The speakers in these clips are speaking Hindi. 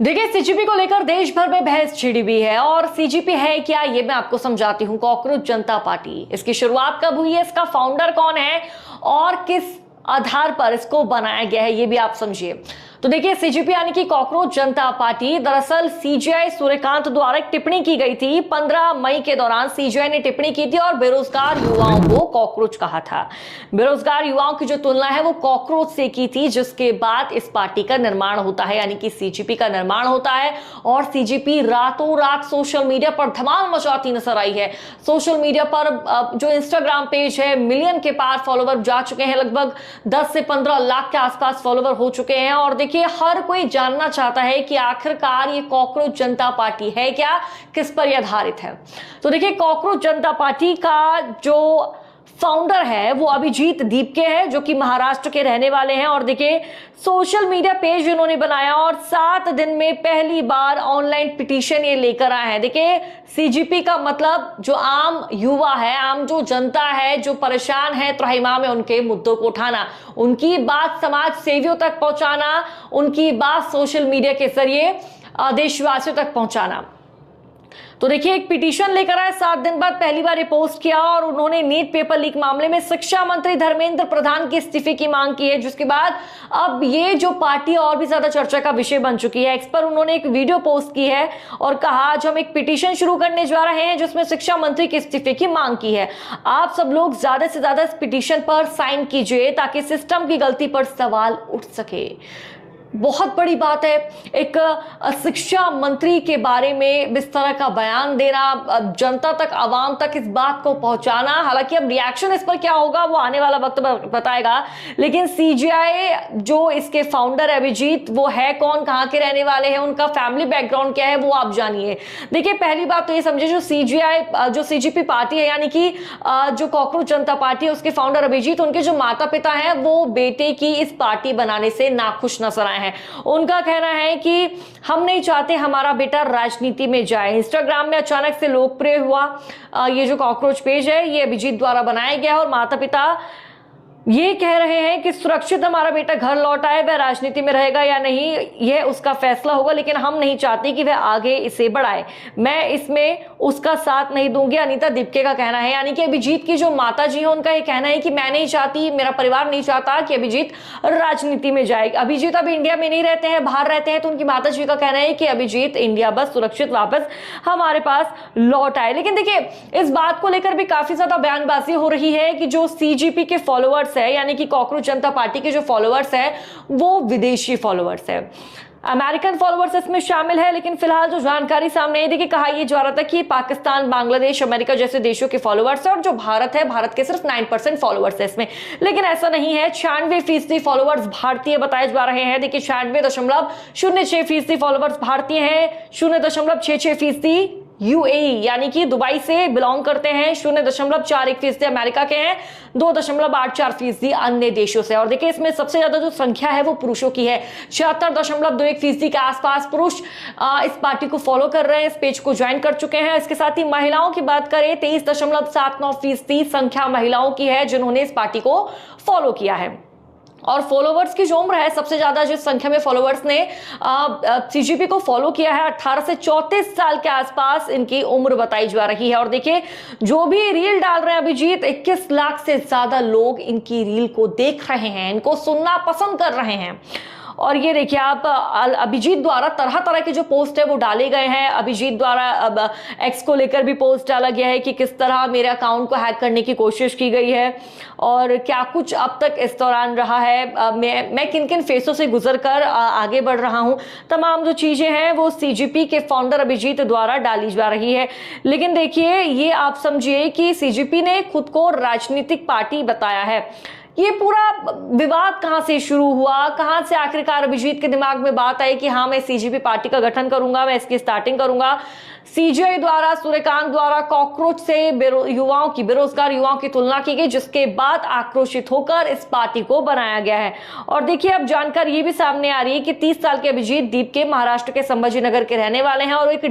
देखिए, सीजीपी को लेकर देश भर में बहस छिड़ी हुई है। और सीजीपी है क्या, ये मैं आपको समझाती हूँ। कॉकरोच जनता पार्टी, इसकी शुरुआत कब हुई है, इसका फाउंडर कौन है और किस आधार पर इसको बनाया गया है, ये भी आप समझिए। तो देखिए, सीजीपी यानी कि कॉकरोच जनता पार्टी, दरअसल सीजीआई सूर्यकांत द्वारा एक टिप्पणी की गई थी। 15 मई के दौरान सीजीआई ने टिप्पणी की थी और बेरोजगार युवाओं को कॉकरोच कहा था। बेरोजगार युवाओं की जो तुलना है वो कॉकरोच से की थी, जिसके बाद इस पार्टी का निर्माण होता है, यानी कि सीजीपी का निर्माण होता है। और सीजीपी रातों रात सोशल मीडिया पर धमाल मचाती नजर आई है। सोशल मीडिया पर जो इंस्टाग्राम पेज है, मिलियन के पार फॉलोवर जा चुके हैं, लगभग 10 से 15 लाख के आसपास फॉलोवर हो चुके हैं। और देखिए, हर कोई जानना चाहता है कि आखिरकार ये कॉकरोच जनता पार्टी है क्या, किस पर यह आधारित है। तो देखिए, कॉकरोच जनता पार्टी का जो फाउंडर है वो अभिजीत दीपके है, जो कि महाराष्ट्र के रहने वाले हैं। और देखिए, सोशल मीडिया पेज इन्होंने बनाया और 7 दिन में पहली बार ऑनलाइन पिटीशन ये लेकर आए हैं। देखिए, सीजीपी का मतलब जो आम युवा है, आम जो जनता है, जो परेशान है त्राहिमाम में, उनके मुद्दों को उठाना, उनकी बात समाज सेवियों तक पहुंचाना, उनकी बात सोशल मीडिया के जरिए देशवासियों तक पहुंचाना। तो देखिए, एक पिटीशन लेकर आए, 7 दिन बाद पहली बार ये पोस्ट किया और उन्होंने नीट पेपर लीक मामले में शिक्षा मंत्री धर्मेंद्र प्रधान के इस्तीफे की मांग की है, जिसके बाद अब ये जो पार्टी और भी ज्यादा चर्चा का विषय बन चुकी है। एक्स पर उन्होंने एक वीडियो पोस्ट की है और कहा, आज हम एक पिटीशन शुरू करने जा रहे हैं जिसमें शिक्षा मंत्री के इस्तीफे की मांग की है। आप सब लोग ज्यादा से ज्यादा इस पिटीशन पर साइन कीजिए ताकि सिस्टम की गलती पर सवाल उठ सके। बहुत बड़ी बात है, एक शिक्षा मंत्री के बारे में इस तरह का बयान देना, जनता तक, आवाम तक इस बात को पहुंचाना। हालांकि अब रिएक्शन इस पर क्या होगा वो आने वाला वक्त बताएगा। लेकिन सीजीआई जो इसके फाउंडर अभिजीत, वो है कौन, कहां के रहने वाले हैं, उनका फैमिली बैकग्राउंड क्या है, वो आप जानिए। देखिए, पहली बात तो ये समझिए, जो सीजीआई, जो सीजीपी पार्टी है, यानी कि जो कॉकरोच जनता पार्टी है, उसके फाउंडर अभिजीत, उनके जो माता पिता हैं वो बेटे की इस पार्टी बनाने से नाखुश नजर आए हैं। उनका कहना है कि हम नहीं चाहते हमारा बेटा राजनीति में जाए। इंस्टाग्राम में अचानक से लोकप्रिय हुआ ये जो कॉकरोच पेज है, ये अभिजीत द्वारा बनाया गया और माता पिता ये कह रहे हैं कि सुरक्षित हमारा बेटा घर लौट आए, वह राजनीति में रहेगा या नहीं यह उसका फैसला होगा, लेकिन हम नहीं चाहते कि वह आगे इसे बढ़ाए। मैं इसमें उसका साथ नहीं दूंगी, अनीता दीपके का कहना है। यानी कि अभिजीत की जो माता जी है, उनका यह कहना है कि मैं नहीं चाहती, मेरा परिवार नहीं चाहता कि अभिजीत राजनीति में जाए। अभिजीत अब इंडिया में नहीं रहते हैं, बाहर रहते हैं, तो उनकी माता जी का कहना है कि अभिजीत इंडिया बस सुरक्षित वापस हमारे पास लौट आए। लेकिन देखिए, इस बात को लेकर भी काफी ज्यादा बयानबाजी हो रही है कि जो सीजीपी के फॉलोअर्स है, यानी कि कॉकरोच जनता पार्टी के जो फॉलोअर्स है वो विदेशी फॉलोअर्स है, अमेरिकन फॉलोअर्स इसमें शामिल है। लेकिन फिलहाल जो जानकारी सामने आई, देखिए, कहा यह जा रहा था कि पाकिस्तान, बांग्लादेश, अमेरिका जैसे देशों के फॉलोअर्स है और जो भारत है, भारत के सिर्फ 9% फॉलोअर्स है इसमें। लेकिन ऐसा नहीं है, 96% फॉलोअर्स भारतीय बताए जा रहे हैं। देखिए, 96.06% फॉलोअर्स भारतीय हैं, 0.66% यूएई यानी कि दुबई से बिलोंग करते हैं, 0.41% अमेरिका के हैं, 2.84% अन्य देशों से। और देखिए, इसमें सबसे ज्यादा जो संख्या है वो पुरुषों की है, 76.21% के आसपास पुरुष इस पार्टी को फॉलो कर रहे हैं, इस पेज को ज्वाइन कर चुके हैं। इसके साथ ही महिलाओं की बात करें, 23.79% संख्या महिलाओं की है जिन्होंने इस पार्टी को फॉलो किया है। और फॉलोवर्स की जो उम्र है, सबसे ज्यादा जिस संख्या में फॉलोवर्स ने सीजीपी को फॉलो किया है, 18 से 34 साल के आसपास इनकी उम्र बताई जा रही है। और देखिए, जो भी रील डाल रहे हैं अभिजीत, 21 लाख से ज्यादा लोग इनकी रील को देख रहे हैं, इनको सुनना पसंद कर रहे हैं। और ये देखिए, आप अभिजीत द्वारा तरह तरह के जो पोस्ट है वो डाले गए हैं। अभिजीत द्वारा अब एक्स को लेकर भी पोस्ट डाला गया है कि किस तरह मेरे अकाउंट को हैक करने की कोशिश की गई है और क्या कुछ अब तक इस दौरान रहा है, मैं किन किन फेसों से गुजर कर आगे बढ़ रहा हूं। तमाम जो चीजें हैं वो सीजीपी के फाउंडर अभिजीत द्वारा डाली जा रही है। लेकिन देखिए, ये आप समझिए कि सीजीपी ने खुद को राजनीतिक पार्टी बताया है। ये पूरा विवाद कहां से शुरू हुआ, कहां से आखिरकार अभिजीत के दिमाग में बात आई कि हाँ, मैं सीजीपी पार्टी का गठन करूंगा, मैं इसकी स्टार्टिंग करूंगा। सीजीआई द्वारा, सूर्यकांत द्वारा कॉकरोच से युवाओं की, बेरोजगार युवाओं की तुलना की गई, जिसके बाद आक्रोशित होकर इस पार्टी को बनाया गया है। और देखिए, अब जानकारी ये भी सामने आ रही है कि 30 साल के अभिजीत दीपके महाराष्ट्र के संभाजीनगर के रहने वाले हैं और एक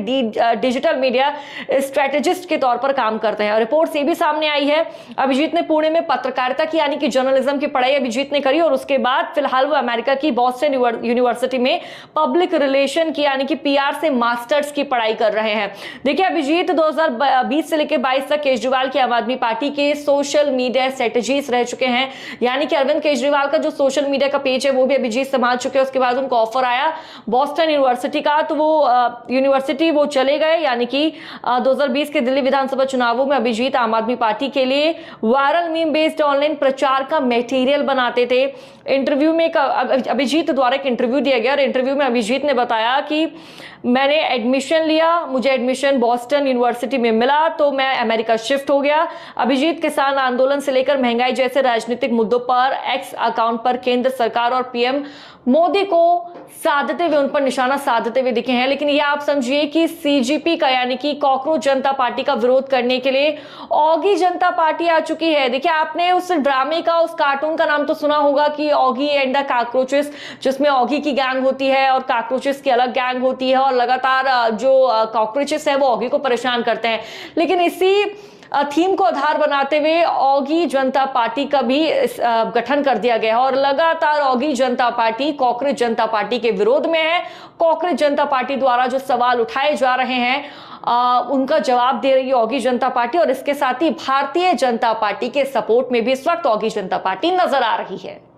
डिजिटल मीडिया स्ट्रेटेजिस्ट के तौर पर काम करते हैं। और रिपोर्ट से भी सामने आई है, अभिजीत ने पुणे में पत्रकारिता की, यानी कि जर्नलिज्म जर्नलिज्म की पढ़ाई अभिजीत ने करी और उसके बाद फिलहाल वो अमेरिका की बॉस्टन यूनिवर्सिटी में पब्लिक रिलेशन की यानी कि पीआर से मास्टर्स की पढ़ाई कर रहे हैं। देखिए अभिजीत 2020 से लेकर 22 तक केजरीवाल की आम आदमी पार्टी के सोशल मीडिया स्ट्रेटेजीज रह चुके हैं, यानी कि अरविंद केजरीवाल का जो सोशल मीडिया का पेज है वो भी अभिजीत संभाल चुके हैं। उसके बाद उनको ऑफर आया बॉस्टन यूनिवर्सिटी का, तो वो यूनिवर्सिटी वो चले गए, यानी कि 2020 के दिल्ली विधानसभा चुनावों में अभिजीत आम आदमी पार्टी के लिए वायरल मीम बेस्ड ऑनलाइन प्रचार का मटेरियल बनाते थे। इंटरव्यू में अभिजीत द्वारा एक इंटरव्यू दिया गया और इंटरव्यू में अभिजीत ने बताया कि मैंने एडमिशन लिया, मुझे एडमिशन बॉस्टन यूनिवर्सिटी में मिला तो मैं अमेरिका शिफ्ट हो गया। अभिजीत किसान आंदोलन से लेकर महंगाई जैसे राजनीतिक मुद्दों पर एक्स अकाउंट पर केंद्र सरकार और पीएम मोदी को साधते हुए, उन पर निशाना साधते हुए दिखे हैं। लेकिन ये आप समझिए कि सीजीपी का यानी कि कॉकरोच जनता पार्टी का विरोध करने के लिए ऑगी जनता पार्टी आ चुकी है। देखिए आपने उस ड्रामे का, उस कार्टून का नाम तो सुना होगा कि ऑगी एंड द कॉकरोचेस, जिसमें ऑगी की गैंग होती है और कॉकरोचेस की अलग गैंग होती है और लगातार जो कॉकरोचेस है वो ऑगी को परेशान करते हैं। लेकिन इसी थीम को आधार बनाते हुए ऑगी जनता पार्टी का भी गठन कर दिया गया है और लगातार ऑगी जनता पार्टी कॉकरोच जनता पार्टी के विरोध में है। कॉकरोच जनता पार्टी द्वारा जो सवाल उठाए जा रहे हैं उनका जवाब दे रही है ऑगी जनता पार्टी और इसके साथ ही भारतीय जनता पार्टी के सपोर्ट में भी इस वक्त ऑगी जनता पार्टी नजर आ रही है।